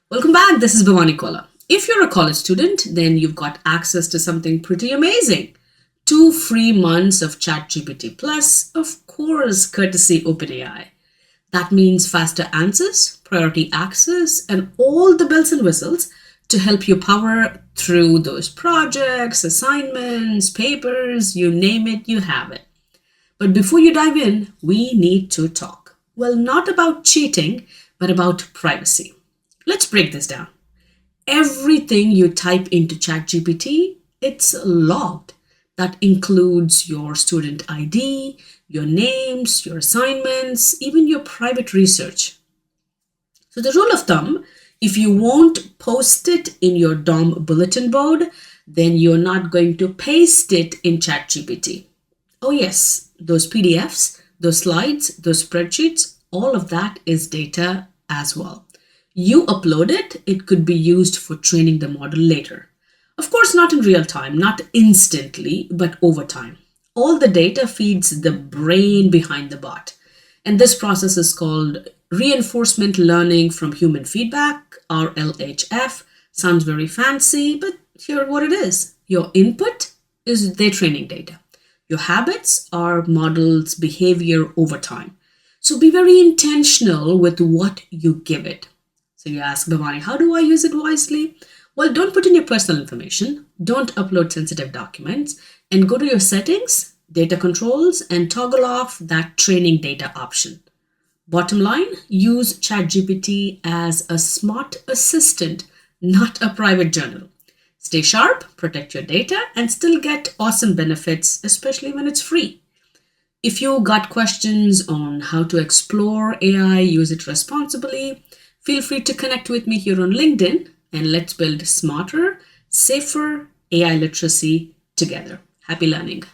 Welcome back. This is Bhavani Kola. If you're a college student, then you've got access to something pretty amazing. 2 free months of ChatGPT Plus, of course, courtesy OpenAI. That means faster answers, priority access, and all the bells and whistles to help you power through those projects, assignments, papers, you name it, you have it. But before you dive in, we need to talk. Well, not about cheating, but about privacy. Let's break this down. Everything you type into ChatGPT, it's logged. That includes your student ID, your names, your assignments, even your private research. So the rule of thumb, if you won't post it in your dorm bulletin board, then you're not going to paste it in ChatGPT. Oh yes, those PDFs, those slides, those spreadsheets, all of that is data as well. You upload it, it could be used for training the model later. Of course, not in real time, not instantly, but over time. All the data feeds the brain behind the bot. And this process is called reinforcement learning from human feedback, RLHF. Sounds very fancy, but here what it is. Your input is their training data. Your habits are models' behavior over time. So be very intentional with what you give it. So you ask, Bhavani, how do I use it wisely? Well, don't put in your personal information, don't upload sensitive documents, and go to your settings, data controls, and toggle off that training data option. Bottom line, use ChatGPT as a smart assistant, not a private journal. Stay sharp, protect your data, and still get awesome benefits, especially when it's free. If you got questions on how to explore AI, use it responsibly, feel free to connect with me here on LinkedIn and let's build smarter, safer AI literacy together. Happy learning.